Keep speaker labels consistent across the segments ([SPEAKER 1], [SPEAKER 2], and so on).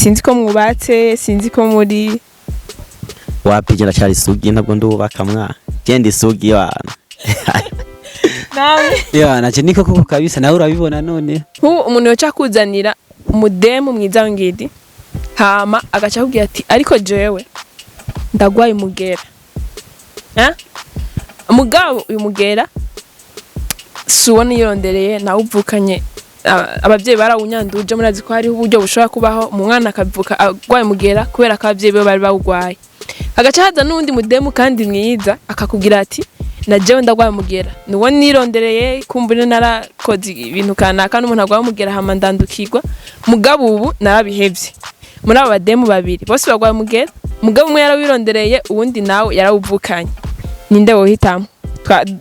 [SPEAKER 1] sinzi ko mwubatse sinzi ko muri
[SPEAKER 2] wapigera cyari sugi ntabwo ndubaka mwa genda isugi yana
[SPEAKER 1] nawe
[SPEAKER 3] naje niko koko kabisa nawe urabibona none
[SPEAKER 1] umuntu yoca kuzanira umudemu mwiza ngidi hama agaca kubwira ati ariko jewe ndagwaye umugera mugabo uyu mugera suwone yirondereye nawe uvukanye abavyeyi barawunyanduje murazi ko hari uburyo bushobora kubaho mu mwana akavuka agwaye mugera kubera ko abavyeyi be bari bawugwaye agaca haza n'undi mudemu kandi mwiza akakubwira ati na jewe ndagwaye mugera nuwo nirondereye kumbure narakoze ibintu kanaka n'umuntu agwaye mugera hama ndandukirwa mugabo ubu narabihevye muri abo bademu babiri bose bagwaye mugera mugabo umwe yarawirondereye uwundi nawe yarawuvukanye ninde wohitamo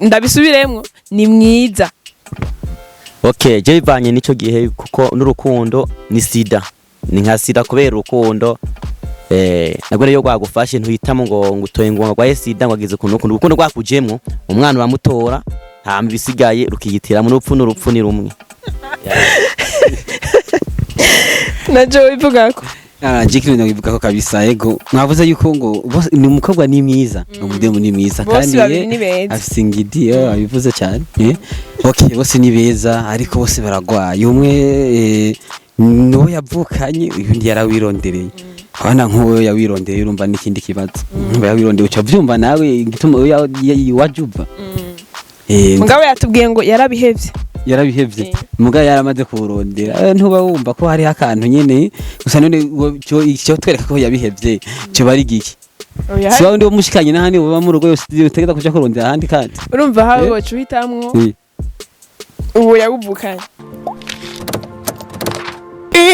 [SPEAKER 1] ndabisubiremwo ni mwiza
[SPEAKER 2] okay je bivanye nico gihe kuko n'urukundo ni sida ni nka sida kubera urukundo nagwe rero gwagufashe ntuhitamo ngo ngutoye ngo ngwaye sida ngwagize kuno urukundo gwakujemwo umwana uramutora hama bisigaye rukiyitira mu rupfu n'urupfu ni rumwe
[SPEAKER 1] najo bivuga ko
[SPEAKER 3] jikiri ndabivuga ko kabisa yego mwavuze yuko ngo ni umukobwa ni mwiza umudemu ni mwiza kandi afise ingidi abivuze cyane okay bose ni beza ariko bose baragwaye umwe no yavukanye undi yarawirondereye abana nkuwe yawirondereye urumva n'ikindi kibazo yawirondereye uca vyumva nawe igituma wajuva
[SPEAKER 1] mugabo yatubwiye ngo
[SPEAKER 3] yarabihevye muga yaramaze kurondera ntuba wumva ko hari akantu nyene gusa none cyo twereka ko yabihevye cyo bari giki si wundi wo mushikanye n'ahandi baba mu rugo yose utegeza kuja kurondera ahandi kandi
[SPEAKER 1] urumva hawe wocu hitamwo ubu yawuvukanye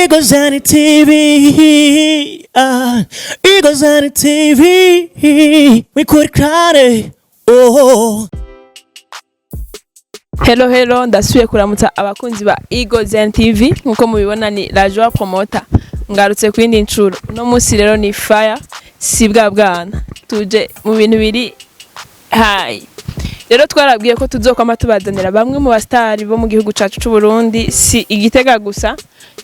[SPEAKER 4] Igozani TV Igozani TV wikurikirane
[SPEAKER 1] Hello ndasubiye kuramutsa abakunzi ba Igozani TV nkuko mubibona ni La Joie Promoter ngarutse ku yindi ncuro no munsi rero ni fire sibwa bwana tuje mu bintu biri hai rero twarabwiye ko tuzokwama tubazanira bamwe mu bastari bo mu gihugu cacu c'u Burundi si Igitega gusa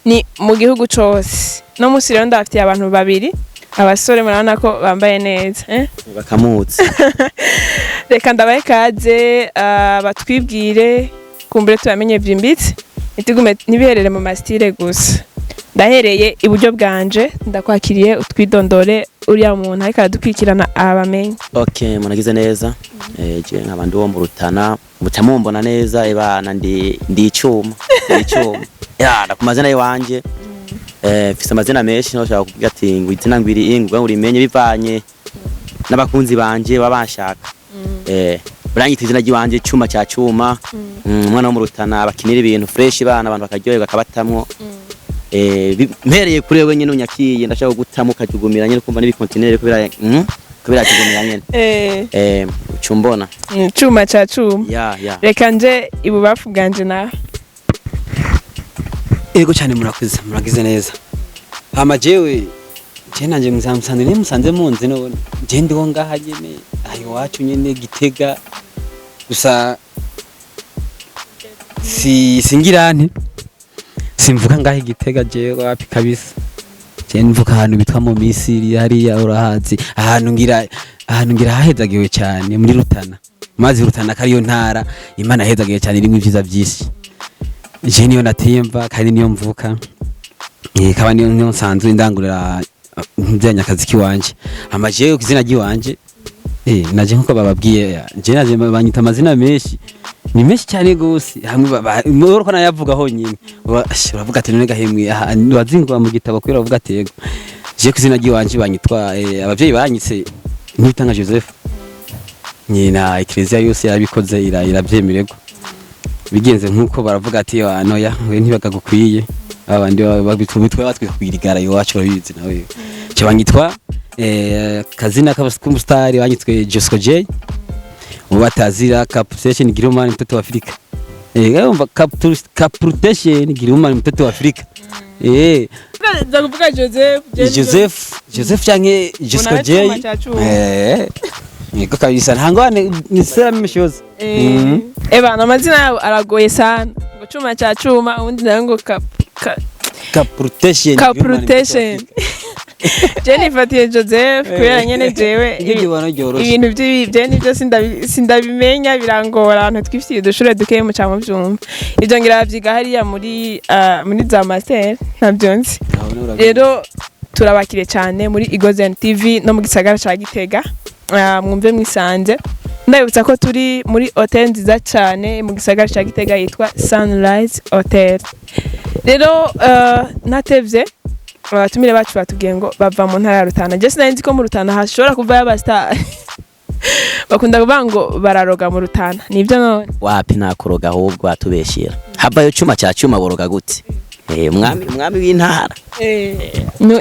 [SPEAKER 1] ni mu gihugu cose no munsi rero ndafitiye abantu babiri abasore murabona ko bambaye neza
[SPEAKER 2] bakamutse
[SPEAKER 1] reka ndabaye kaze batwibwire kumbure tubamenye vyimbitse nitigume nibiherere mu mastire gusa ndahereye iburyo bwanje ndakwakiriye utwidondore uriya muntu ariko aradukwikirana abamenye
[SPEAKER 2] okay munagize neza je nk'abandi bo mu Rutana mutamumbona neza ebana ndi icuma ndakumazina yiwanje fise amazina menshi no shaka kuvuga ati ngo izina ngwiri ingwa urimenye bivanye n'abakunzi banje babashaka buranyita izina giwanje cuma cya cuma umwana wo mu Rutana bakinira ibintu fresh bana abantu bakaryoherwa kabatamwo mpereye kuri wewe nyene unyakiye ndashaka gutamo kajugumira nyene kumva n'ibikontinere kubira kigumira nyene ucumbona
[SPEAKER 1] cuma cya cuma reka nje ibubafu bwanje nawe
[SPEAKER 3] ego cyane muragize neza hama jewe nanje musanze ne musanze munzi none je ndiho ngaha nyene ayo wacu nyene Gitega gusa singirane simvuka ngaha Gitega je wapi kabisa je mvuka ahantu bitwa mu Misiri hariya urahazi ahantu ngira hahezagiwe cyane muri Rutana mazi Rutana kariyo ntara Imana hezagiwe cyane rimwe ivyiza vyinshi je niyo natemba kandi niyo mvuka kaba niyo nsanzwe indangurira byanyakazi kiwanje amaje ukizina giwanje naje nkuko bababwiye je naje banyita amazina menshi ni menshi cyane gose hamwe uriko nayavuga ho nyine uravuga ati none gahemwe wazingwa mu gitabo kwera uvuga atego je kuzina giwanje banyitwa abavyeyi banyitse ntitanga Joseph nyina ecclesia yose yarabikoze irabyemerego bigenze nkuko baravuga ati anoya we ntibagagukwiye abandi babitwe batwikubirigara iwacu babizi nawe cyo banyitwa kazina k'abastar banyitwe Josco J ubatazira Caputation Girumani mtoto wa Afrika yumva Caputation Girumani mtoto wa Afrika
[SPEAKER 1] ndakuvuga
[SPEAKER 3] Joseph canke Josco J niko kabisa ntangwane ni sera mishoza
[SPEAKER 1] eba amazina yabo aragoye sana ngo cuma cya cuma ubundi nayo ngo
[SPEAKER 3] Protection.
[SPEAKER 1] Jennifer tiye Joseph kubera nyene jewe ibintu by'ibyo nibyo sindabimenya birangora abantu twifitiye udushure dukeye mu cyangwa byumva ibyo ngira byiga hariya muri za master ntabyo nzi rero turabakire cyane muri Igozen TV no mu gisagara ca Gitega mwumve mwisanze ndabutsa ko turi muri hotel nziza cyane mu gisagara ca Gitega yitwa Sunrise Hotel rero natevye abatumire bacu batubwiye ngo bava mu ntara ya Rutana je sinzi ko mu Rutana hashobora kuva y'abastar bakunda kuvuga ngo bararoga mu Rutana nibyo none
[SPEAKER 2] wapi nakuroga ahubwo atubeshira havayo cuma cya cuma boroga gute mwami w'intara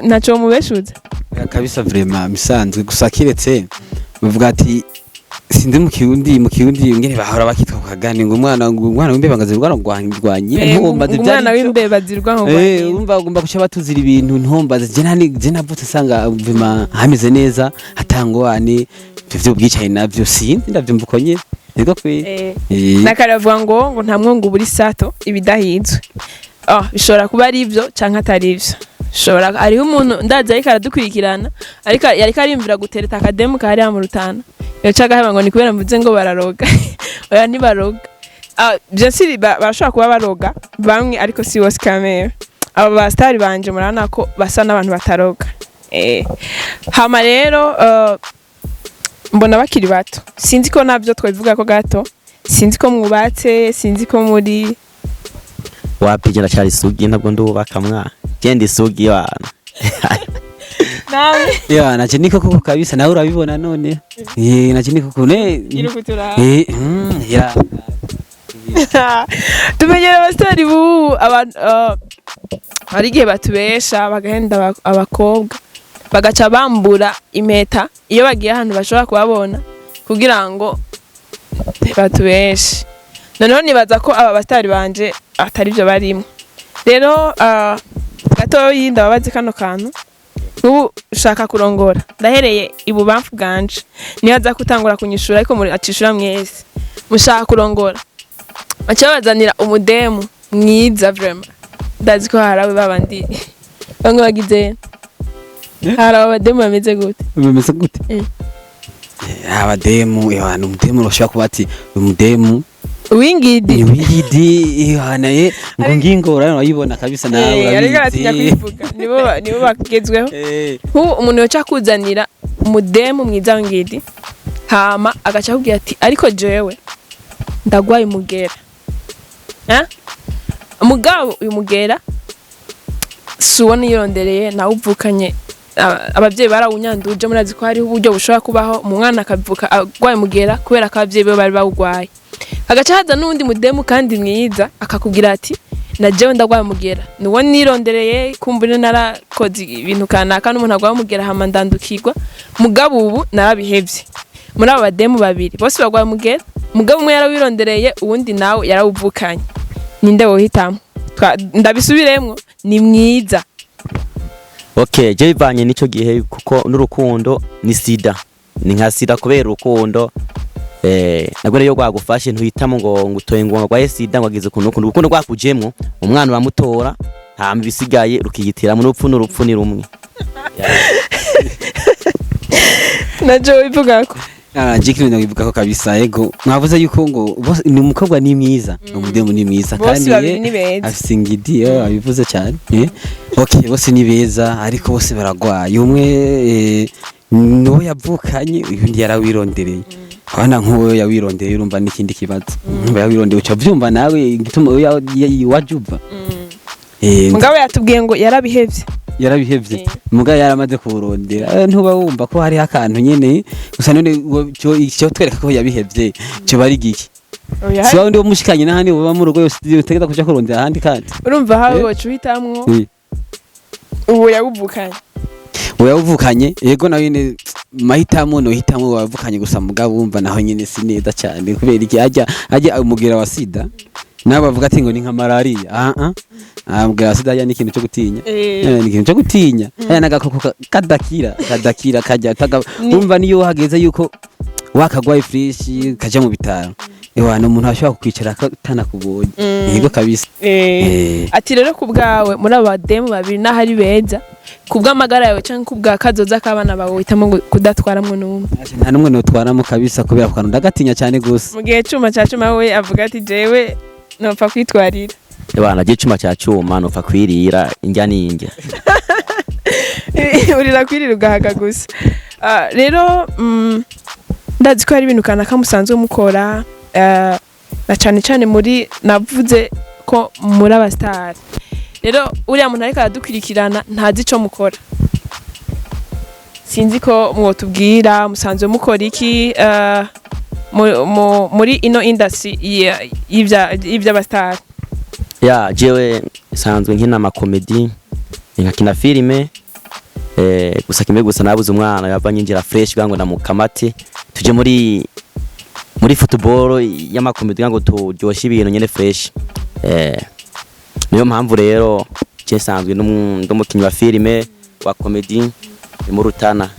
[SPEAKER 1] naco mubeshuza
[SPEAKER 3] kabisa vraiment misanzwe gusa kiretse bavuga ati sindi mu kirundi ngene bahora bakitwa kagani ngo umwana w'imbeba ngazirwa ngwanye ntombaze
[SPEAKER 1] umwana w'imbeba zirwa
[SPEAKER 3] ngwanye umva ugomba kuca batuzira ibintu ntombaze je navutse sanga vima hameze neza hatangwane byo bwicaye navyo sindi ndavyumva uko nyene niko kwe
[SPEAKER 1] nakaravuga ngo nta mwongo buri sato ibidahizwe bishobora kuba ari ivyo canke atari ivyo shobora ariho umuntu ndaza ariko aradukurikirana ariko yari karimvira gutereta akademu kari mu Rutana yacaga haba ngo ni kubera mvuze ngo bararoga oya ni baroga byasiri barashobora kuba baroga bamwe ariko si wose kamera aba bastari banje murana ko basa n'abantu bataroga hama rero mbona bakiri bato sinzi ko navyo twabivuga ko gato sinzi ko mwubatse sinzi ko muri
[SPEAKER 2] wapigera cyari sugi ntabwo ndubaka mwa genda isugi wana
[SPEAKER 1] nawe
[SPEAKER 3] naje niko kuko kabisa nawe urabibona none naje niko kune
[SPEAKER 1] irukutura tumenyera abastari bu abantu hari igihe batubesha bagahenda abakobwa bagaca bambura impeta iyo bagiye ahantu bashobora kubabona kugira ngo batubeshe noneho nibaza ko aba bastari banje atari byo barimo rero gato yinda babaze kano kantu ubu ushaka kurongora ndahereye ibubamfu bwanje niyo aza kutangura kunyishura ariko muri acishura mwese mushaka kurongora acha bazanira umudemu mwiza vraiment ndazi ko harawe babandi bamwe bagize harawe abademu bameze gute
[SPEAKER 3] abademu abantu umudemu urashaka kuba ati umudemu
[SPEAKER 1] wingidi
[SPEAKER 3] naye ngo ngingora urayibona kabisa nawe
[SPEAKER 1] ariko aratinya kwivuga nibo bakigezweho umuntu yoca kuzanira umudemu mwiza wingidi hama agaca kugira ati ariko jewe ndagwaye umugera umugabo uyu mugera suwone yirondereye nawe uvukanye abavyeyi barawunyanduje murazi ko hariho uburyo bushobora kubaho umwana akavuka agwaye mugera kubera ko abavyeyi be bari bawugwaye agaca haza n'undi mudemu kandi mwiza akakubwira ati najewe ndagwaye mugera nuwo nirondereye kumbure narakoze ibintu kanaka n'umuntu agwaye mugera hama ndandukirwa mugabo ubu narabihevye muri abo bademu babiri bose bagwaye mugera mugabo umwe yarawirondereye uwundi nawe yarawuvukanye ninde wohitamo ndabisubiremwo ni mwiza
[SPEAKER 2] okay je bivanye nico gihe kuko n'urukundo ni sida ni nka sida kubera urukundo nagwere yo gwagufashe ntuhitamo ngo ngutoye ngo gwaye sida ngo agize kuno urukundo gwakujemwo umwana bamutora nta mbisigaye rukiyitira mu rupfu n'urupfu ni rumwe
[SPEAKER 1] najo bivuga ko
[SPEAKER 3] jikiri ndabivuga ko kabisa yego mwavuze yuko ngo ni umukobwa ni mwiza umudemu ni mwiza kandi afise ingidi abivuze cyane okay bose ni beza ariko bose baragwaye umwe no yavukanye undi yarawirondereye Kwana nkuwe yawirondereye urumva n'ikindi kibazo yawirondereye uca vyumva nawe igituma wajuva
[SPEAKER 1] mugabo yatubwiye ngo
[SPEAKER 3] yarabihevye muga yaramaze kurondera ntuba wumva ko hari akantu nyene gusa none cyo twereka ko yabihevye cyo bari giki siba ndi umushikanye n'ahandi baba mu rugo yose utegeza kuja kurondera ahandi kandi
[SPEAKER 1] urumva hawe wacuhitamwo ubu
[SPEAKER 3] yawuvukanye yego nawe nyene mahitamo no hitamo wavukanye gusa mugabo wumva naho nyene si neza cyane kubera iki ajya umugira wa sida nabo bavuga ati ngo ni nka malaria amubwira sida ya n'ikintu cyo gutinya ni ikintu cyo gutinya aya nagakoko kadakira kajya umva niyo hageze yuko wakagwaye fresh kaja mu bitaro ewana umuntu ashobora kukwicara atanakubonye yego kabisa.
[SPEAKER 1] Ati rero ku bwawe muri aba demu babiri n'ahari beza ku bw'amagara yawe cyangwa ku bwa kazoza k'abana bawe uhitamo kudatwaramwo n'umwe?
[SPEAKER 3] Nta n'umwe notwaramo kabisa kubera ko ndagatinya cyane gusa.
[SPEAKER 1] Mu gihe cuma cya cuma we avuga ati jewe nopfa kwitwarira.
[SPEAKER 2] Ebana je cuma cya cuma nopfa kwirira indya n'indya.
[SPEAKER 1] Urira kwirira ugahaga gusa. Rero ndazi ko hari ibintu kanaka musanzwe mukora na cyane muri navuze ko muri abastar. Rero uriya muntu ariko aradukurikirana ntazi ico mukora. Sinzi ko mwotubwira musanzwe mukora iki muri ino industry y'abastar.
[SPEAKER 2] Ya jewe sanzwe nkina amakomedi nkakina filime gusa kimwe gusa nabuze umwana yava nyinjira fresh gango ndamukamate tuje muri football y'amakomedi gango turyoshye ibintu nyene fresh. Niyo mpamvu rero je sanzwe ndumukinyi wa filime wa comedy mu Rutana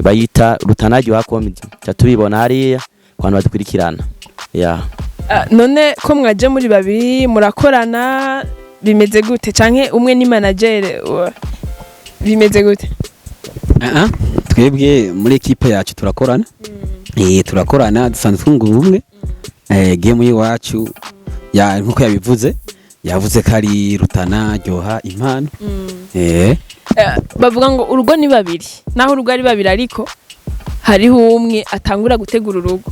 [SPEAKER 2] bayita Rutana ryo comedy tatubibona hariya kwantu badukurikirana.
[SPEAKER 1] None ko mwaje muri babiri murakorana bimeze gute canke umwe ni manager bimeze gute?
[SPEAKER 3] Twebwe muri equipe yacu turakorana. Turakorana dusanzwe twungura umwe. Game yiwacu ya nkuko yabivuze yavuze ko ari Rutana ryoha impano.
[SPEAKER 1] Bavuga ngo urugo ni babiri naho urugo ari babiri ariko hariho umwe atangura gutegura urugo.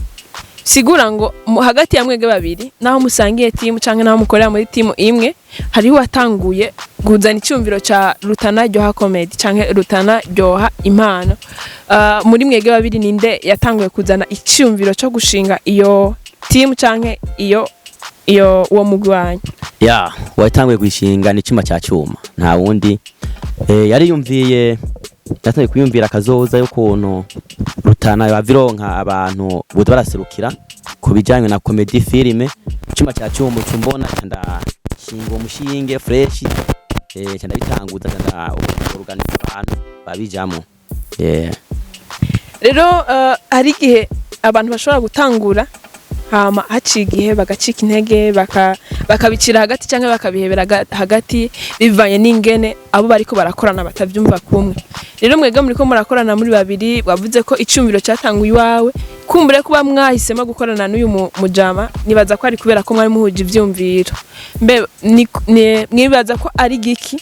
[SPEAKER 1] Sigura ngo hagati ya mwege babiri naho musangiye team canke naho mukorera muri team imwe hariho watanguye guzana icyumviro ca Rutana ryoha comedy canke Rutana ryoha impano. Muri mwege babiri ninde yatanguye kuzana icyumviro cyo gushinga iyo team canke iyo uwo mugwanyi?
[SPEAKER 2] Watanguye gushinga ni cuma cya cuma nta wundi yari yumviye yatangiye kuyumvira akazoza y'ukuntu Rutana yavironka abantu bude baraserukira kubijanywe na comedy filime cuma cya cuma cyumbona cyanda shingo umushinge fresh cyanda bitanguza cyanda organize abantu babijamo.
[SPEAKER 1] Rero ari gihe abantu bashobora gutangura hama haciye igihe bagacika intege bakabicira hagati cyangwa bakabihebera hagati bivanye n'ingene abo bariko barakorana batavyumva kumwe. Rero mwega muri ko murakorana muri babiri wavuze ko icyumviro cyatanguye iwawe kumbure kuba mwahisemo gukorana n'uyu mujama nibaza ko ari kubera ko mwari muhuje ivyumviro. Mbe mwibaza ko ari giki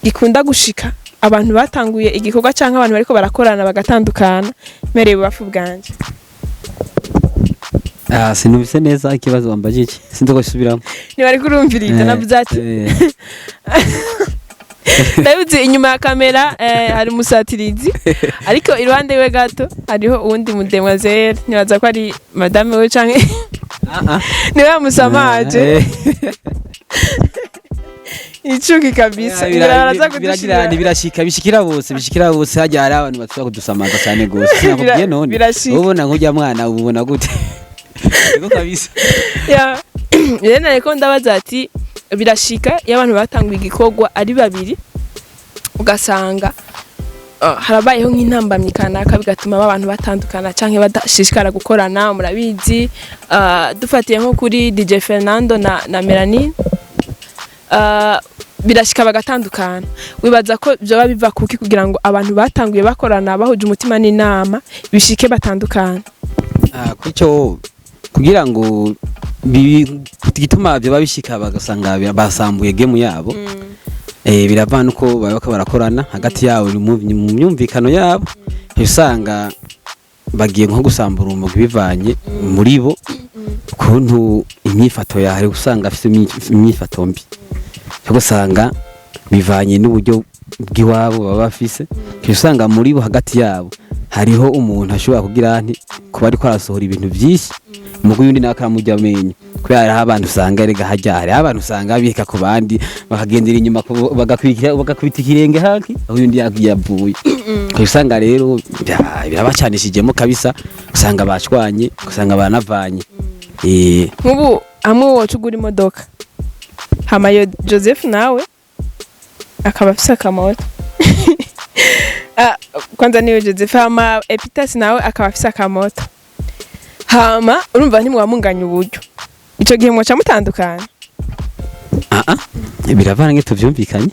[SPEAKER 1] gikunda gushika abantu batanguye igikorwa cyangwa abantu bariko barakorana bagatandukana mereye bafu bwanje?
[SPEAKER 3] Sinubise neza ikibazo wambaje iki sinzi ko subiramo.
[SPEAKER 1] Ni bari kurumvirita navuze ati David inyuma ya kamera hari musatirizi ariko iruhande we gato hariho uwundi mudemoiselle nibaza ko ari madame we canke niwe musamaje icuki kabisa biraza kudushira
[SPEAKER 3] bishikira bose hajya hari abantu batwa kudusamaza cyane gose sinakubwiye none ubona nkujya mwana ubona gute ego kabisa.
[SPEAKER 1] Rero ariko ndabaza ati birashika y'abantu batanguye igikorwa ari babiri ugasanga harabayeho nk'intambamyi kanaka bigatuma abantu batandukana canke badashishikara gukorana. Murabizi dufatiye nko kuri DJ Fernando na Melanie birashika bagatandukana. Wibaza ko byo biva kuki kugira ngo abantu batanguye bakorana bahuje umutima n'inama bishike batandukana?
[SPEAKER 3] Kucyo kugira ngo gituma byo babishika bagasanga basambuye game yabo. Biravana uko babaka barakorana hagati yabo mu myumvikano yabo usanga bagiye nko gusambura umugwi bivanye muri bo kuntu imyifato yawe usanga afite imyifato mbi cyo gusanga bivanye n'uburyo bw'iwabo baba bafise usanga muri bo hagati yabo hariho umuntu ashobora kugira nti kuba ari kwarasohora ibintu byinshi umugwi yundi nakamujya amenye kubera abantu usanga rega hajya hari abantu usanga bika ku bandi bakagendera inyuma bagakubita ikirenge haki aho yundi yavuye usanga rero birabacanishijemo kabisa usanga bashwanye usanga banavanye.
[SPEAKER 1] Nk'ubu amwe wocugura imodoka hamayo Joseph nawe akaba afise akamoto kwanza niwe Joseph hama Epitas nawe akaba afise akamoto hama urumva ntimwamunganya uburyo ico gihe mwaca mutandukana
[SPEAKER 3] biravana nke tuvyumvikanye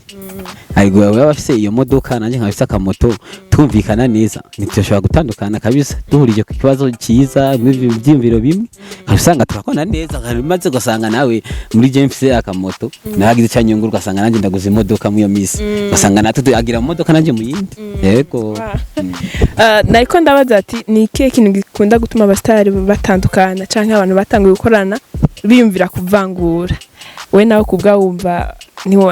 [SPEAKER 3] ariko wewe bafise iyo modoka nanje nkabise akamoto tumvikana neza ntityoshobora gutandukana kabisa duhurije ku kibazo cyiza ivyimviro bimwe usanga turakona neza maze gusanga nawe muri je mfise akamoto nagize cyanyungu ugasanga nanje ndaguze imodoka mu iyo misi ugasanga natwe agira mu modoka nanje mu yindi yego
[SPEAKER 1] nariko ndabaza ati ni ikihe kintu gikunda gutuma abastari batandukana canke abantu batanguye gukorana biyumvira kuvangura we nawe kubwa wumva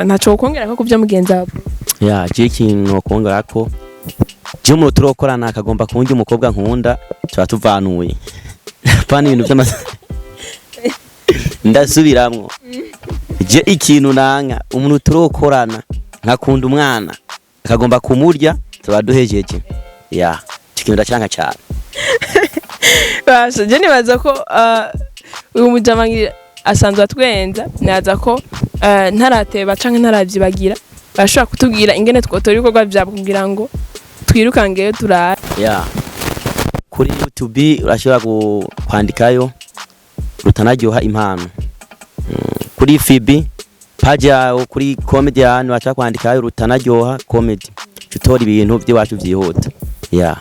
[SPEAKER 1] ntaco kongera ko kuvya mugenzi wabo
[SPEAKER 2] ya je ikintu nokongera ko je mu turokorana akagomba kunjya umukobwa nkunda tuba tuvanuye pana ibintu by'amasa ndasubiramwo je ikintu nanka umuntu turokorana nkakunda umwana akagomba kumurya tuba duhejeje ya ikintu ndacyanka cyane
[SPEAKER 1] basho je nibaza ko uyu mujamangira asanzwe atwenza naza ko ntarateba canke ntaravyibagira bashobora kutubwira ingene twotora ibikorwa vyabo kugira ngo twirukangeyo turara
[SPEAKER 2] ya kuri YouTube urashobora kwandikayo rutanaryoha impano kuri FB page yawe kuri comedian wacha kwandikayo rutanaryoha comedy tutora ibintu by'iwacu byihuta ya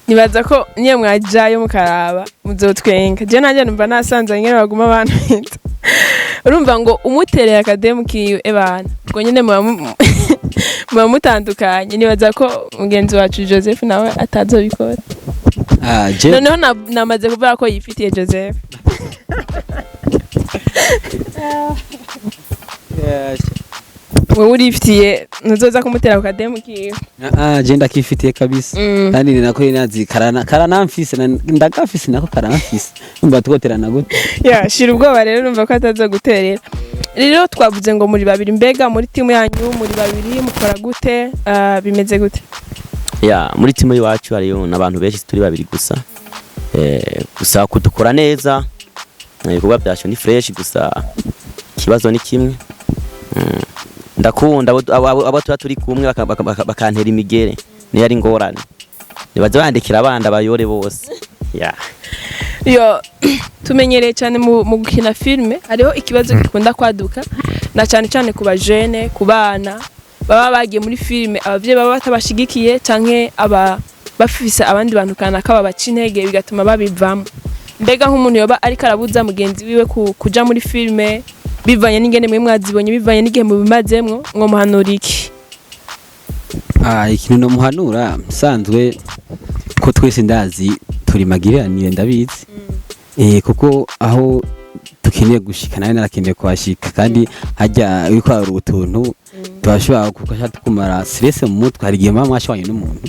[SPEAKER 1] nibaza ko niye mwajayo mukaraba muzotwenga je nanje numva nasanze ingene baguma abantu urumva ngo umutereye akademu kiyo ebana ngo nyine muba mutandukanye nibaza ko mugenzi wacu Joseph nawe atazobikora noneho namaze kuvuga ko yifitiye Joseph wewe urifitiye ntuzoza kumutera akademu kiyo
[SPEAKER 3] je ndakifitiye kabisa kandi ni nako inazi karanamfise ndagafise nako karanamfise umva tugoterana gute
[SPEAKER 1] shira ubwoba rero numva ko atazoguterera rero twavuze ngo muri babiri mbega muri timu yanyu muri babiri mukora gute bimeze gute
[SPEAKER 2] muri timu yiwacu hariyo nabantu benshi turi babiri gusa gusa kudukora neza ibikorwa byacu ni fresh gusa kibazo ni kimwe ndakunda abo turi kumwe bakantera imigere niyo ari ngorane nibaze bandikira abandi abayore bose
[SPEAKER 1] tumenyereye cyane mu gukina filme hariho ikibazo gikunda kwaduka na cyane cyane ku bajene ku bana baba bagiye muri filme abavye baba batabashigikiye canke bafise abandi bantu kana kaba baca intege bigatuma babivamo mbega nk'umuntu yoba ariko arabuza mugenzi wiwe kuja muri filme bivanye n'ingene mwe mwazibonye bivanye n'igihe mubimazemwo ngo muhanura iki
[SPEAKER 3] ikintu no muhanura sanzwe ko twese ndazi turi magiranire ndabizi kuko aho tukeneye gushika nawe narakeneye kuhashika kandi hajya wikwara utuntu tubashobora kukasha tukumara stress mu mutwe hari igihe mama mwashwanye n'umuntu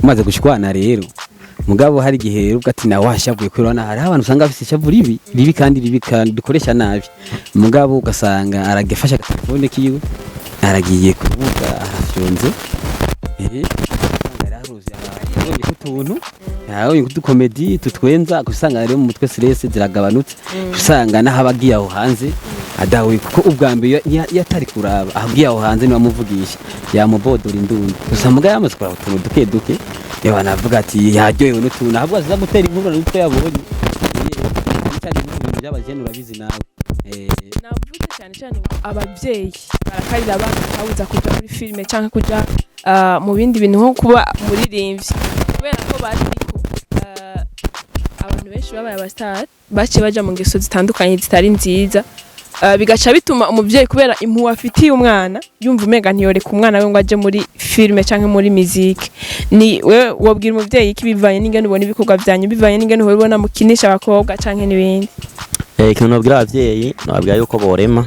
[SPEAKER 3] umaze gushikwana rero mugabo hari igihe ubwo ati nawe washavuye kwirana hari abantu usanga bafite ishavu ribi kandi dukoresha nabi mugabo ugasanga aragafasha telefone kiwe aragiye kuvuga arafyonze araruzi kutuntu yawe kudukomedi tutwenza gusanga rero mu mutwe stress ziragabanutse usanga nahabagiye aho hanze adawe kuko ubwambe yatari kuraba ahagiye aho hanze ni wamuvugisha yamubodora indundu gusa mugabo yamaze kora utuntu duke yewe navuga ati yaryohewe n'utuntu ahubwo aza gutera inkuru n'utwe yabonye cyane ibintu by'abageni urabizi nawe
[SPEAKER 1] navuze cyane abavyeyi barakarira abana babuza kuja muri filme canke kuja mu bindi bintu nko kuba muririmbyi kubera ko bari abantu benshi babaye abastar baciye baja mu ngeso zitandukanye zitari nziza bigaca bituma umuvyeyi kubera impu afitiye umwana yumva umenga ntiyoreka umwana we ngo aje muri filme canke muri musique ni we wobwira umuvyeyi iki bivanye n'ingene ubona ibikorwa byanyu bivanye n'ingene ubona mukinisha abakobwa canke n'ibindi
[SPEAKER 2] ikintu nabwira abavyeyi nababwira yuko borema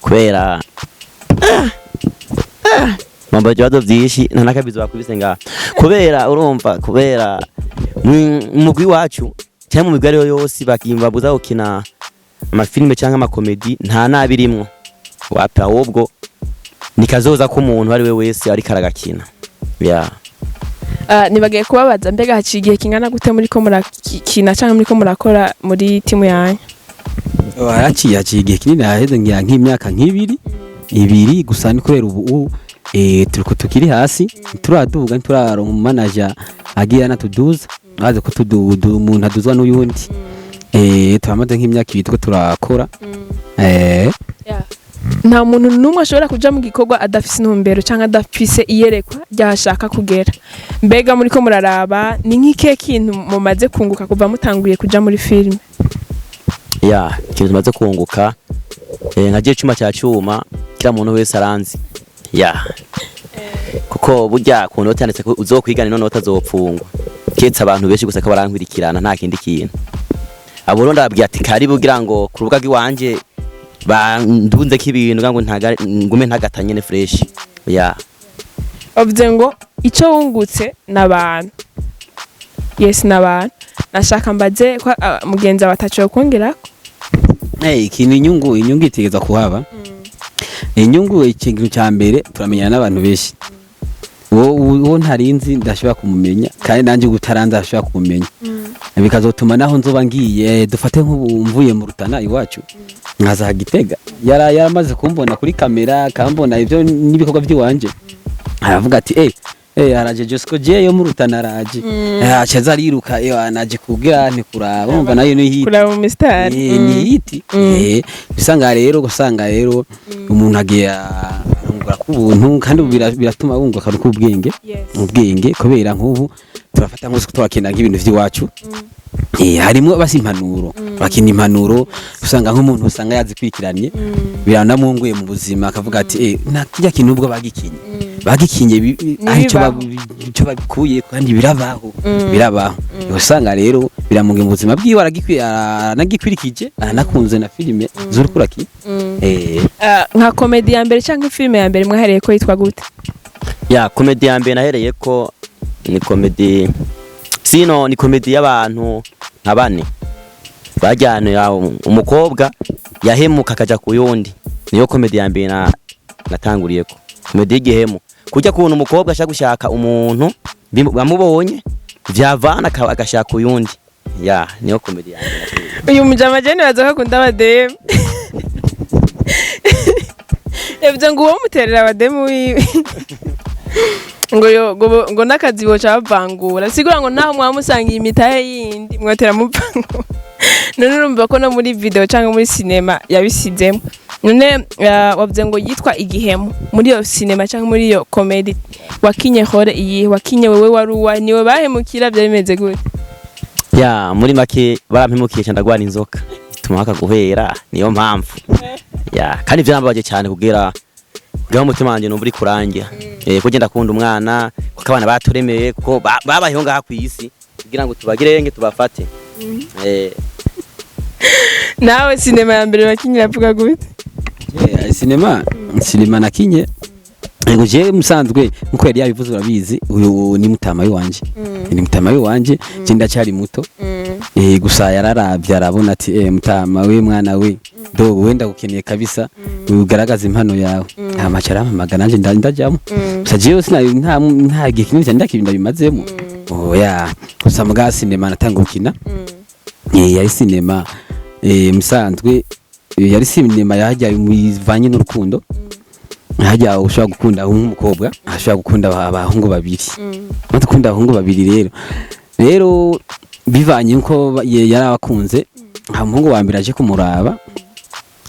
[SPEAKER 2] kubera mamba jwado vyishi ntanakabizo bakubise nga kubera urumva kubera mugwi wacu cyangwa mu migari yose bakimba buza gukina amafilme cyangwa amakomedi nta nabirimwo wapa ahubwo nikazoza ko umuntu ari we wese ari karagakina
[SPEAKER 1] nibagiye kubabaza mbega haciye igihe kingana gute muri ko murakina cyangwa muri ko murakora muri timu yanyu
[SPEAKER 3] haciye igihe kinini haheze nk'imyaka ibiri gusa ni kubera ubu turiko tukiri hasi turaduga turaronka manager agiye anatuduza bazi ko umuntu aduzwa n'uyundi turamaze nk'imyaka ibiri two turakora
[SPEAKER 1] nta muntu n'umwe ashobora kuja mu gikorwa adafise intumbero cyangwa adafise iyerekwa ryashaka kugera. Mbega muri ko muraraba ni nk'ike kintu mumaze kunguka kuva mutanguye kuja muri filime?
[SPEAKER 2] Ikintu tumaze kunguka nka je cuma cya cyuma kira muntu wese aranzi kuko burya kuntu utanditse ko uzokwigana none utazopfungwa ketsa abantu benshi gusa ko barankwirikirana nta kindi kintu abo ndababwiye ati kari bugira ngo ku rubuga rw'iwanje bandunze k'ibintu ngo ngume ntagatanye ne fresh
[SPEAKER 1] Ovuze ngo ico wungutse nabantu nabantu nashaka mbaze ko mugenzi abatacho kongerako
[SPEAKER 3] ikintu inyungu itegeza kuhaba inyungu ikintu cya mbere turamenyana n'abantu benshi uwo ntarinzi ndashobora kumumenya kandi nanje gutaranza ashobora kumumenya bikazotuma naho nzoba ngiye dufate nk'umvuye mu Rutana iwacu nkaza Gitega yaramaze kumbona kuri kamera kambona ivyo n'ibikorwa by'iwanje aravuga ati araje Josco je yo mu Rutana araje acaza ariruka anaje kugira nti kuraba umva nayo ni hiti
[SPEAKER 1] kuraba mu Mr
[SPEAKER 3] ni hiti bisanga rero umuntu agiye arungura kubuntu kandi biratuma wunguka ku bwenge ubwenge kubera nk'ubu turafata nk'uko twakenda nk'ibintu by'iwacu harimo basimpanuro bakina impanuro usanga nk'umuntu usanga yazikwikiranye biranamunguye mu buzima akavuga ati nakijya kintu ubwo bagikinye icyo babikuye kandi birabaho usanga rero biramunguye mu buzima bwiwe aragikwirikije aranakunze na filime z'urukuraki
[SPEAKER 1] nka komedi ya mbere cyangwa filime ya mbere mwahereye ko yitwa gute?
[SPEAKER 2] Komedi ya mbere nahereye ko ni komedi ni komedi y'abantu nka bane bajyana umukobwa yahemuka akaja ku yundi niyo komedi ya mbere natanguriye ko komedi y'igihemu kujya kubona umukobwa ashaka gushaka umuntu bamubonye vyavana agashaka uyundi niyo komedi ya mbere.
[SPEAKER 1] Uyu mujama jene baza kunda abademu yavye ngo uwo muterera abademu wiwe ngo nakazi boca bavangura sigura ngo naho mwamusangiye imitahe yindi mwatera muvangura none urumva ko no muri video cyangwa muri cinema yabisizemo none wavuze ngo yitwa igihemu muri yo cinema cyangwa muri yo comedy wakinye hore iyi wakinye wewe waruwa niwe bahemukira bya bimeze gute?
[SPEAKER 2] Muri make barampemukiye cyane ndagwana inzoka ituma haka guhera niyo mpamvu kandi byarambabaje cyane kugera gaho umutima wanje numva uri kurangira ko genda kunda umwana kuko abana baturemeye kuko babayeho ngaha ku isi kugira ngo tubagirenge tubafate
[SPEAKER 1] nawe cinema ya mbere wakinye avuga gute?
[SPEAKER 3] Cinema nakinye ngo je musanzwe nkuko yari yabivuze urabizi uyu ni mutama wanje ni mutama wanje je ndacyari muto gusa yararavye arabona ati mutama we mwana we do wenda gukeneye kabisa ugaragaza impano yawe amacara amagana nanje ndajyamo gusa jewe nta gihe kinini cyane ndakibinda bimazemo gusa muga cinema natanga gukina yari cinema musanzwe yari cinema yajya muvanye n'urukundo hajya ushaka gukunda umukobwa ashaka gukunda abahungu babiri dukunda abahungu babiri rero bivanye uko yarabakunze umuhungu wa mbere aje kumuraba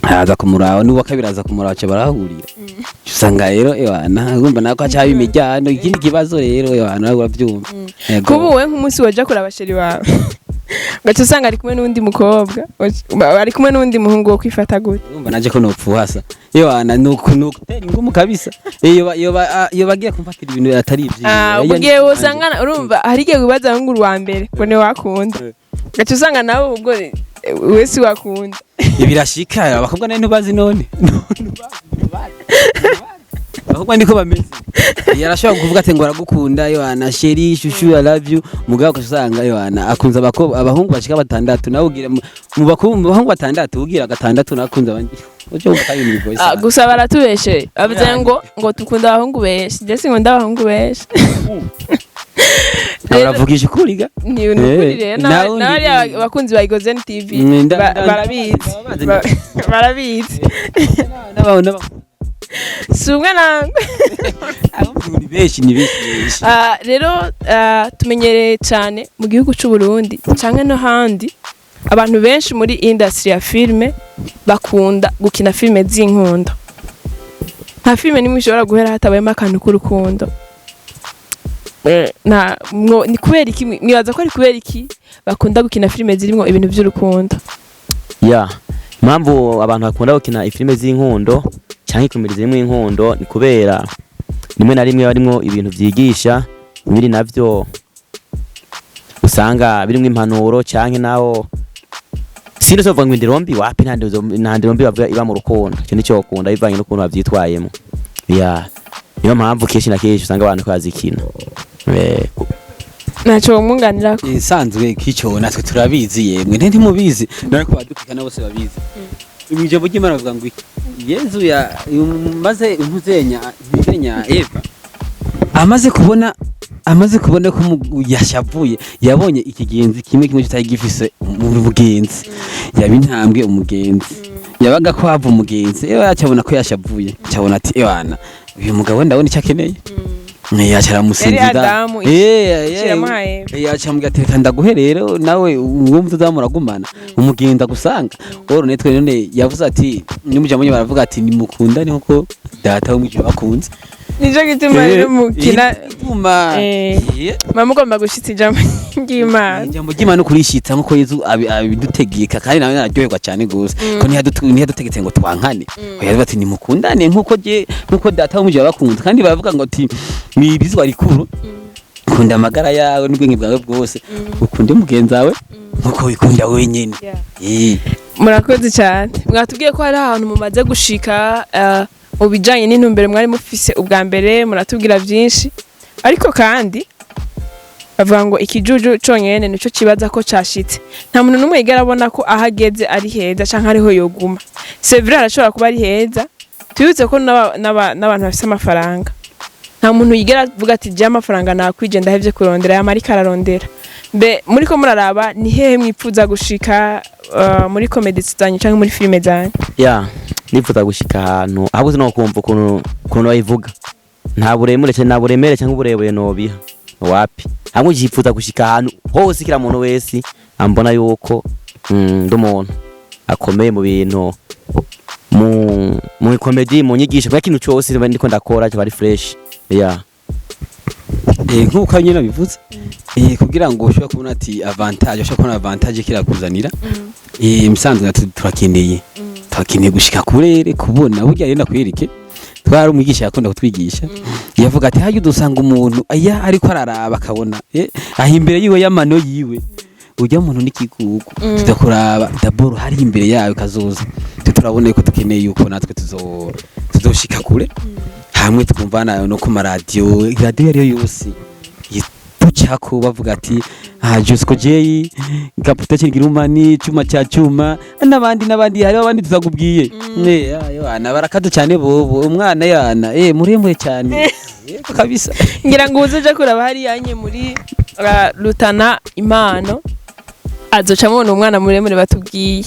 [SPEAKER 3] aza kumuraba n'uwa kabiri aza kumuraba cyo barahurira usanga rero nagomba nako acha imijyano ikindi kibazo rero urabyumva
[SPEAKER 1] kubuwe nk'umunsi waje kuraba sheri wawe gato usanga ari kumwe n'undi mukobwa ari kumwe n'undi muhungu wo kwifata gute?
[SPEAKER 3] Urumva naje ko nopfuhasa nuko ngumu kabisa iyo bagiye kumfatira ibintu atari ibyo
[SPEAKER 1] ugiye usanga urumva hari igihe wibaza ngo wa mbere ngo ne wakunda gato usanga nawe ubwo wese wakunda
[SPEAKER 3] birashika abakobwa nayo ntubazi none ahubwo niko bameze yarashobora kuvuga ati ngo aragukunda sheri shushu I love you mugabo ukasanga akunza abahungu bashika batandatu nawe ugira mu bahungu batandatu ugira gatandatu nakunza abandi ucyo ukaye muri voice
[SPEAKER 1] gusa baratubeshe avuze ngo tukunda abahungu benshi je ngo ndabahungu benshi
[SPEAKER 3] Uravugisha ukuri ga
[SPEAKER 1] ni ukuri rero nawe abakunzi ba Igozen TV barabizi si umwe nangwe.
[SPEAKER 3] Abumva ni benshi
[SPEAKER 1] Rero tumenyereye cyane mu gihugu cy'u Burundi cyangwa no handi abantu benshi muri industry ya filme bakunda gukina filme z'inkundo. Nta filme nimwe ishobora guhera hatabayemo akantu k'urukundo. Ni kubera iki mwibaza ko ari kubera iki bakunda gukina filme zirimo ibintu by'urukundo?
[SPEAKER 2] Impamvu abantu bakunda gukina ifilme z'inkundo cyangwa ikomedi zirimo inkundo ni kubera rimwe na rimwe barimo ibintu byigisha, ibiri navyo usanga birimo impanuro cyangwa naho sino so vangwe ndirombi wapi ntandirombi bavuga iba mu rukundo. Cyo nicyo bakunda bivanye n'ukuntu bavyitwayemo. Niyo mpamvu kenshi na kenshi usanga abantu kwazikina.
[SPEAKER 1] Nacho munganira ko
[SPEAKER 3] isanzwe kico natwe turabizi yemwe ntimubizi nariko badukana bose babizi. Imijambo ry'Imana bavuga ngo Yezu maze impuzenya Eva amaze kubona ko yashavuye yabonye ikigenzi kimwe kitari gifise mu bugenzi yabintambwe umugenzi yabaga ko hava umugenzi yacabona ko yashavuye cyabona ati ewana uyu mugabo ndabona icyo akeneye yacara musinzira yacamuga ati ndaguhe rero nawe uwo muzamuragumana umugenda gusanga oro netwe none yavuze ati nimujya munye baravuga ati nimukunda ni nko data wo mwijyo bakunze
[SPEAKER 1] nijo gituma rero mukina mugomba gushitsa ijambo ry'Imana.
[SPEAKER 3] Ijambo ry'Imana kurishitsa nko Yezu abidutegeka kandi nawe nararyoherwa cyane gose ko ntiyadutegetse ngo twankane yavuga ati nimukundane nkuko data wo mwijyo bakunze kandi baravuga ngo ati mibizwa rikuru kunda amagara yawe n'ubwenge bwawe bwose ukunde mugenzi wawe nkuko wikunda wenyine.
[SPEAKER 1] Murakoze cyane mwatubwiye ko hari ahantu mumaze gushika ubijanye n'intumbero mwari mufise ubwa mbere muratubwira byinshi ariko kandi bavuga ngo ikijuju conyene nico kibaza ko cashitse nta muntu numwe yigera abona ko ahageze ari heza canke ariho yoguma. C'est vrai arashobora kuba ari heza tuyutse ko n'abantu bafise amafaranga nta muntu yigera avuga ati je amafaranga nakwije ndahevye kurondera yamarika ararondera. Mbe muri ko muraraba ni hehe mwipfuza gushika muri comedy zanyu canke muri filme zanyu?
[SPEAKER 2] Nifuza gushika ahantu abuze no kumva ukuntu bayivuga nta buremere cyangwa uburebure nobiha wapi hamwe yifuza gushika ahantu hose kira muntu wese ambona yuko ndumuntu akomeye mu bintu mu comedy mu nyigisho kwa kintu cyose ndiko ndakora cyo bari fresh.
[SPEAKER 3] Nkuko nyine bivuze kugira ngo ushobore kubona ati avantage ushobora kubona avantage kirakuzanira imisanzwe turakeneye gushika kurere kubona burya renda kwirike twari umwigisha yakunda kutwigisha yavuga ati haje dusanga umuntu ariko araraba akabona aho imbere yiwe y'amano yiwe ujya umuntu n'ikigugu tudakuraba daboro hari imbere yawe kazoza turabona ko dukeneye yuko natwe tuzoshika kure hamwe twumvana no ku radio yariyo yose tuchako bavuga ati Jusco J Kapute Kirumani Chuma cha Chuma n'abandi hari abandi tuzagubwiye yana barakadu cyane bobo umwana yana muremure cyane kabisa
[SPEAKER 1] ngira ngo uzeje kuraba hari yanye muri Rutana impano azoca mubona umwana muremure batubwiye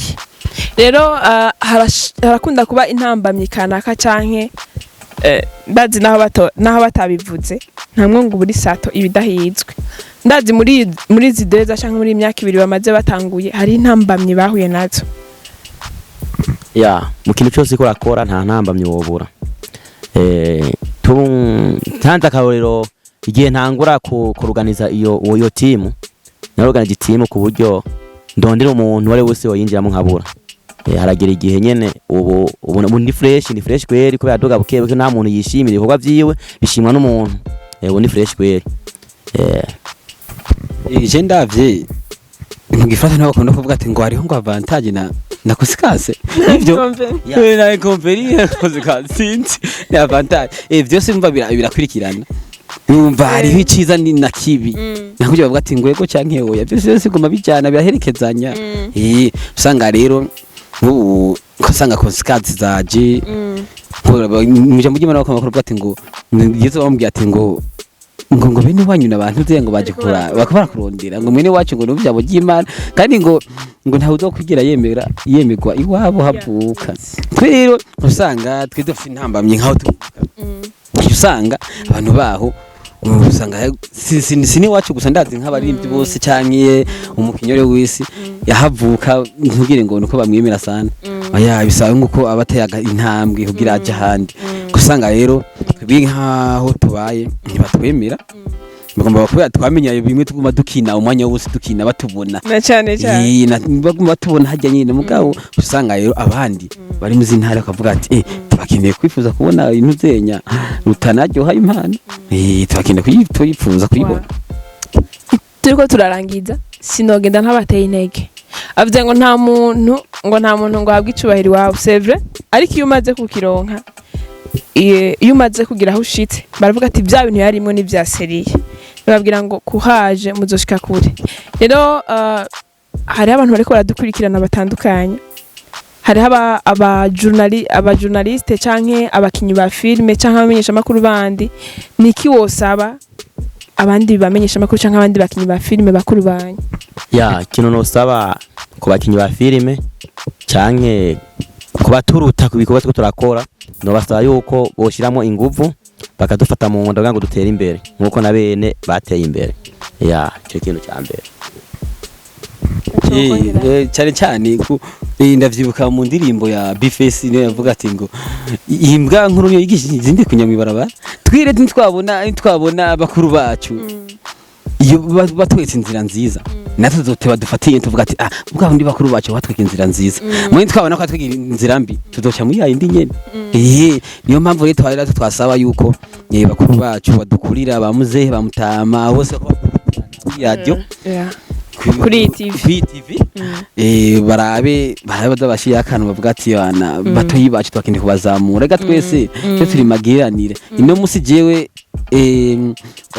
[SPEAKER 1] rero harakunda kuba intambamye kanaka canke ndazi naho batabivuze ntamwe ngo buri sato ibidahizwe ndazi muri zideza canke muri imyaka 2 bamaze batanguye hari intambamye bahuye nazo.
[SPEAKER 2] Mu kintu cyose ko rakora nta ntambamye wobura tanza akarorero igihe ntangura kuruganiza iyo team naruganije team ku buryo ndondera umuntu wari wese yinjiramo nkabura haragira igihe nyene ubu ni fresh kweri ko yadoga bukebuke nta muntu yishimira ibikorwa vyiwe bishimwa n'umuntu ubu ni fresh kweri.
[SPEAKER 3] Je ndavye ngifata naho bakunda kuvuga ati ngo hariho ngo avantage na kusikase ivyo na company kusikase sinzi ni avantage byose mva birakurikirana numva hariho iciza ni na kibi nakujya bavuga ati ngwego canke oya byose siguma bijana biraherekezanya usanga rero kusanga kusikase zaje mujya mujye mana bavuga ati ngo Yesu bamubwiye ati ngo ngo bene wanyu nabantu ze ngo baje kura bakaba kurondera ngo mwene wacu ngo n'ubyabo by'Imana kandi ngo ntawe uzokwigira yemerwa iwabo havuka twe rero usanga twe dufite intambamye nkaho tuvuka usanga abantu baho usanga sini wacu gusa ndazi nk'abaririmbyi bose canke umukinyore w'isi yahavuka ntugire ngo nuko bamwemera sana aya bisaba nguko abatayaga intambwe kugira aje handi usanga rero nkaho tubaye ntibatwemera bagomba kuba twamenyayo bimwe tuguma dukina umwanya wose dukina batubona
[SPEAKER 1] na cyane
[SPEAKER 3] baguma batubona hajya nyine mugabo usanga rero abandi bari mu zintara bakavuga ati tubakeneye kwifuza kubona ibintu zenya rutanaryoha impano tubakeneye kuyifuza kuyibona.
[SPEAKER 1] Turiko turarangiza sinogenda ntabateye intege avuze ngo nta muntu ngo ahabwe icubahiro iwawe c'est vrai ariko iyo umaze kukironka iyo umaze kugira aho ushitse baravuga ati bya bintu yarimwe n'ivyaseriye bababwira ngo kuhaje muzoshika kure rero hari abantu bariko baradukurikirana batandukanye hari abajournaliste canke abakinyi ba filme canke abamenyesha makuru bandi niki wosaba abandi bamenyesha makuru canke abandi bakinyi ba filme bakuru banyu
[SPEAKER 2] ya kino nosaba ku bakinyi ba filme canke kubaturuta ku bikorwa two turakora no basaba yuko boshiramo inguvu bakadufata mu nda ngo dutere imbere nkuko na bene bateye imbere ya cyo kintu cya mbere
[SPEAKER 3] cyane cyane ndavyibuka mu ndirimbo ya Bface niyo yavuga ati ngo imbwa nkuru yo yigishije izindi kunyamwibaraba twire twabona bakuru bacu iyo batwetse inzira nziza natwe zoteba dufatiye tuvuga ati ubwa bundi bakuru bacu batweka inzira nziza mwe twabona ko twega inzira mbi tuzoca muri yindi nyene niyo mpamvu rero twari twasaba yuko bakuru bacu badukurira bamuzehe bamutama bose ko radio
[SPEAKER 1] kuri TV
[SPEAKER 3] barabe badabashiye akantu bavuga ati yana batoyi bacu twakindi kubazamura rega twese cyo turi magiranire ino musi jewe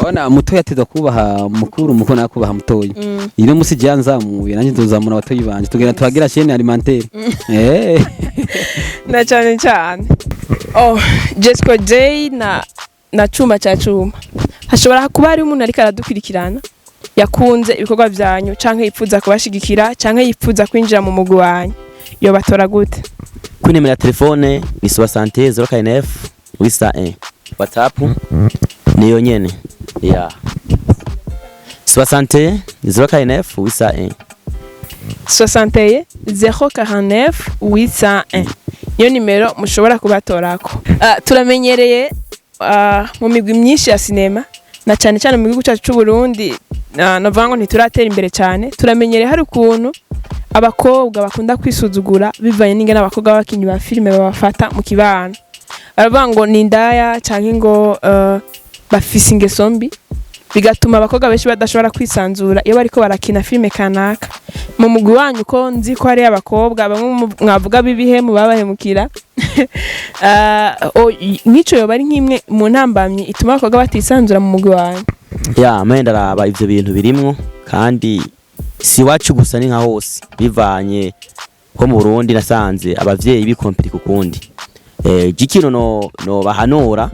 [SPEAKER 3] wana muto yateza kubaha mukuru muko nakubaha mutoyi ino musi je anzamuye nanje nzozamura abatoyi banje tugenda twagira chaîne alimentaire
[SPEAKER 1] na cyane Jesco J na Cuma cha Cuma hashobora kuba ari umuntu ariko aradukurikirana yakunze ibikorwa byanyu canke yipfuza kubashigikira canke yipfuza kwinjira mu mugwi wanyu yo batora gute
[SPEAKER 2] kuri nimero ya telefone ni 60 049 801 WhatsApp niyo nyene ya 60 049 801
[SPEAKER 1] 61 049 801 iyo nimero mushobora kubatorako turamenyereye mu migwi myinshi ya sinema na cyane cyane mu gihugu cyacu cy'u Burundi navuga ngo ntituratera imbere cyane turamenyereye hari ukuntu abakobwa bakunda kwisuzugura bivanye n'ingene abakobwa b'abakinyi ba filime babafata mu kibano baravuga ngo ni indaya canke ngo bafise ingeso mbi bigatuma abakobwa benshi badashobora kwisanzura iyo bariko barakina filime kanaka mu mugwi wanyu ko nzi ko hari abakobwa bamwe mwavuga bibihe mu babahemukira nico yo bari nkimwe mu ntambamye ituma abakobwa batisanzura mu mugwi wanyu
[SPEAKER 2] ya menda raba ivyo bintu birimwo kandi si wacu gusa ni nka hose bivanye ko mu Burundi nasanze abavyeyi bikompiri kukundi gikino no bahanura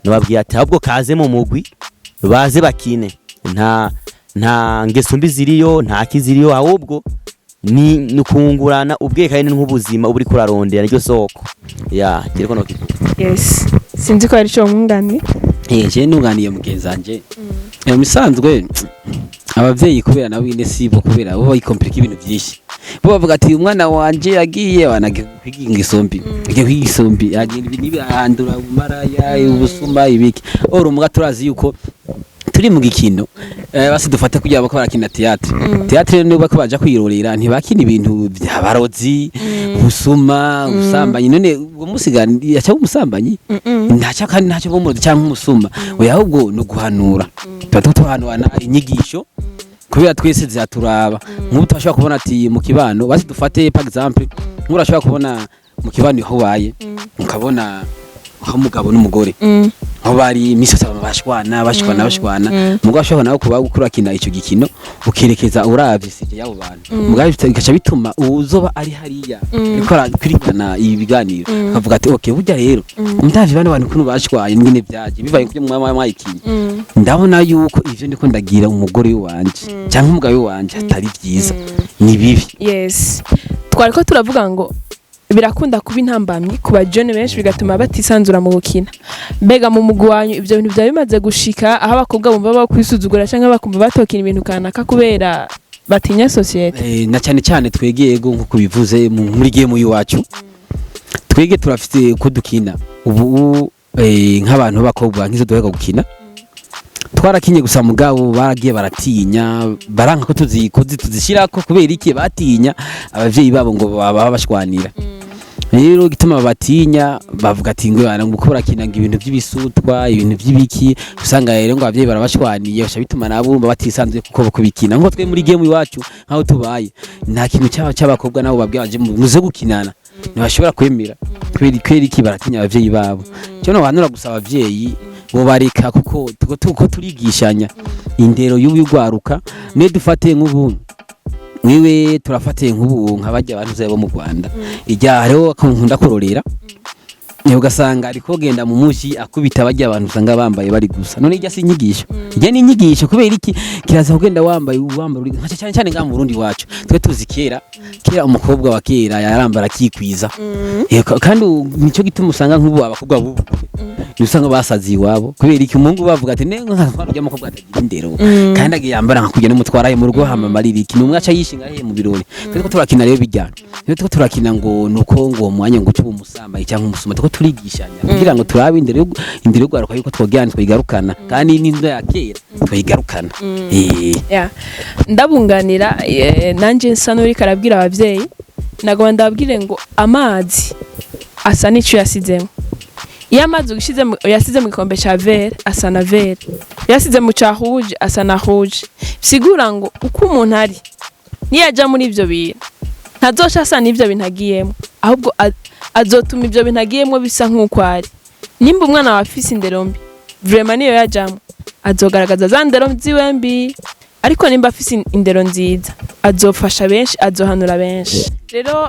[SPEAKER 2] no babwiye ati ahubwo kaze mu mugwi baze bakine nta ngeso mbi ziriyo nta kiziriyo ahubwo ni kungurana ubwekaye n'ubuzima uburi kurarondera n'iryo soko ya kiriko no
[SPEAKER 1] yes sinzi ko ari cyo nkungani
[SPEAKER 3] je nunganiye mugenzanje misanzwe abavyeyi kubera nabo ine sibo kubera bo bayikomplika ibintu byinshi bo bavuga ati umwana wanje yagiye wanakwiga isombi agiye kwiga isombi agenda ibintu bihandura umaraya ubusuma ibiki oro muga turazi yuko turi mu gikino basi dufata kujya bako barakina theatre no bako baje kwirorera ntibakina ibintu byabarozi usuma usambanye none uwo musigani yacha umusambanyi ndacha kandi ntacyo bomurozi cyangwa umusuma oya ahubwo no guhanura tuhanwana inyigisho kubera twese zaturaba nk'ubu twashaka kubona ati mu kibano basi dufate par exemple nk'urashaka kubona mu kibano aho baye ukabona aho umugabo n'umugore aho bari imisasa bashwana mugabo ashobora nawe kuba gukura kina ico gikino ukerekeza uravye sije yabo bantu mugabo bikaca bituma uzoba ari hariya ariko arakurikirana ibi biganiro akavuga ati okay burya rero ndavye bane bantu kuno bashwaye ngene byaje bivaye kuri mwayikinye ndabona yuko ivyo ndiko ndagira umugore wanje cyangwa umugabo wanje atari byiza ni bibi.
[SPEAKER 1] Yes, twariko turavuga ngo birakunda kuba intambamyi ku bajene benshi bigatuma batisanzura mu gukina. Mbega mu mugwanyu ivyo bintu bya bimaze gushika aho abakobwa bumva bakwisuzugura cyangwa bakumva batokina ibintu kanaka kubera batinya societe?
[SPEAKER 3] Na cyane cyane twegeye nko kubivuze muri game y'uwacu twege turafite ko dukina ubu nk'abantu b'abakobwa nk'izo duheka gukina twarakinye gusa mugabo baragiye baratinya baranka ko tuzishirako kubera iki batinya abavyeyi babo ngo baba bashwanira. Rero gituma batinya bavuga ati ngo bana ngo barakina ngo ibintu by'ibisutwa ibintu by'ibiki usanga rero ngo abavyeyi barabashwaniye basha bituma nabo batisanzwe kuko bakubikina ngo twe muri game iwacu nkaho tubaye nta kintu cy'abakobwa nabo babwiye muze gukinana ntibashobora kwemera kweri iki baratinya abavyeyi babo. Cyo no banura gusaba abavyeyi bo bareka kuko tuko turigishanya indero y'ubugwaruka ne dufate nk'ubu mwiwe turafate nk'ubu nk'abajya abantu zabo mu Rwanda ijya rero akankunda kurorera niyo gasanga ariko genda mu mushi akubita bajya abantu usanga bambaye bari gusa none ijya sinyigisho ijya ni inyigisho kubera iki kiraza kugenda wambaye nka cyane cyane nga mu Burundi wacu twe tuzi kera umukobwa wa kera yarambara kikwiza kandi nico gituma usanga nk'ubu abakobwa bubu usanga basazi iwabo kubera iki umungu bavuga ati nk'abajya umukobwa atagira indero kandi agiyambara nka kugenda umutwaraye mu rugo hamamarira iki numwe aca yishinga he mu birori twe turakina rero bijyana twe turakina ngo nuko ngo mwanya ngo cyubu musamba cyangwa umusuma turigishanya kugira ngo turabe indero y'ugwaruka yuko twogana twigarukana kandi n'inzo ya kera twigarukana.
[SPEAKER 1] Ndabunganira nanje nsa n'uri karabwira abavyeyi nagomba ndabwire ngo amazi asa n'ico yasizemo. Iyo amazi yasize mu gikombe ca verre asa na verre, yasize mu ca rouge asa na rouge. Sigura ngo uko umuntu ari niyaja muri ivyo bintu ntazosha asa n'ivyo bintu agiyemo ahubwo azotuma ivyo bintu agiyemo bisa nk'uko ari. Nimba umwana wafise indero mbi vraiment niyo yajamo azogaragaza za ndero ziwe mbi, ariko nimba afise indero nziza azofasha benshi azohanura benshi. Rero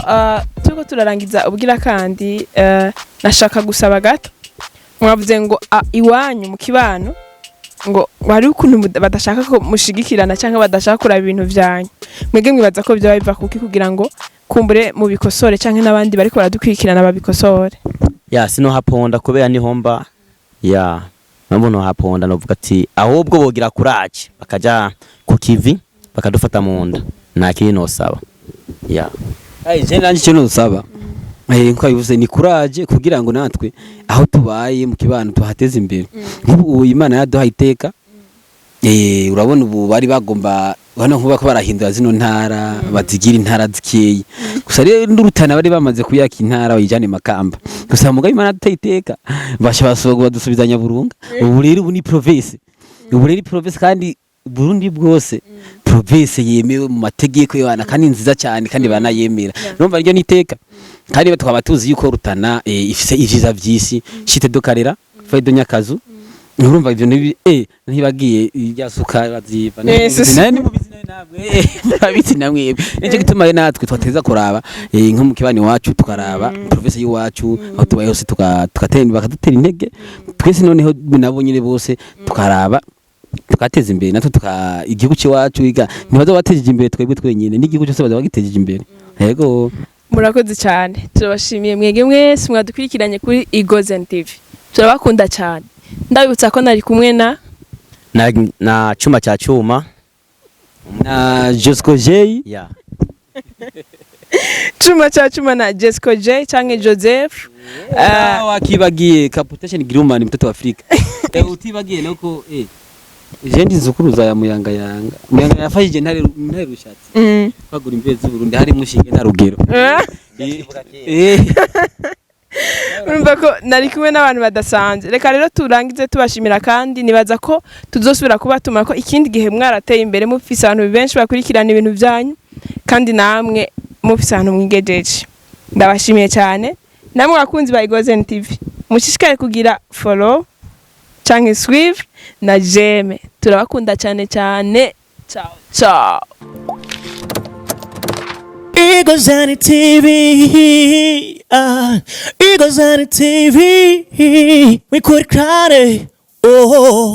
[SPEAKER 1] turiko turarangiza ubwira kandi nashaka gusaba gato mwavuze ngo iwanyu mu kibano ngo bari ukuntu badashaka ko mushigikirana cyangwa badashaka kuraba ibintu vyanyu mwege mwibaza ko byo biva kuki kugira ngo kumbure mu bikosore cyangwa nabandi bariko baradukwikirana babikosore?
[SPEAKER 2] Sino haponda kubera ni homba mambo haponda novuga ati ahubwo bogira kuraje bakaja ku kivi bakadufata mu nda nta kiri no saba.
[SPEAKER 3] Je nanje cyo no saba nko bivuze ni kuraje kugira ngo natwe aho tubaye mu kibano tuhateze imbere. Nk'ubu Imana yaduha iteka urabona ubu bari bagomba hano nkuba ko barahindura zino ntara bazigira intara zikeye gusa rero ndurutana bari bamaze kuyaka intara bayijane Makamba gusa mugabe Imana tutayiteka bashabasogo badusubizanya Burunga. Ubu rero ubu ni province kandi Burundi bwose province yemewe mu mategeko y'abana kandi nziza cyane kandi banayemera numva ryo niteka kandi batwaba tuzi yuko Rutana ifise ivyiza vyisi shite dokarera faido nyakazu urumva ivyo ntibagiye yasuka baziva nani mu bizina nabwe babiti namwe nico gituma natwe twateza kuraba nko mu kibani wacu tukaraba province y'uwacu aho tubaye hose tukatenda bakadutera intege twese noneho nabo nyine bose tukaraba tukateza imbere natwe igihugu cyacu ntibazo batejeje imbere twebwe twenyine n'igihugu cyose baza bagitejeje imbere. Yego
[SPEAKER 1] murakoze cyane turabashimiye mwege mwese mwadukurikiranye kuri Igozen TV turabakunda cyane. Ndabibutsa ko nari kumwe
[SPEAKER 2] na Chuma cha Chuma
[SPEAKER 3] na Josco J
[SPEAKER 1] Chuma cha Chuma na Josco J canke Joseph
[SPEAKER 3] wakibagiye Caputation Grumman mtoto wa Afrika utibagiye nako jendi nzukuruza ya muyanga yafashije ntare rushatse kwagura imbere z'u Burundi hari mushinge na rugero
[SPEAKER 1] urumva ko nari kumwe n'abantu badasanzwe. Reka rero turangize tubashimira kandi nibaza ko tuzosubira kubatuma ko ikindi gihe mwarateye imbere mufise abantu benshi bakurikirana ibintu byanyu kandi namwe mufise abantu mwigejeje. Ndabashimiye cyane namwe abakunzi ba Igozen TV. mushishikare kugira follow canke suivre na j'aime. Turabakunda cyane cyane. Ciao ciao.
[SPEAKER 4] Eagle Zani TV. Eagle Zani TV. We could cry. Oh.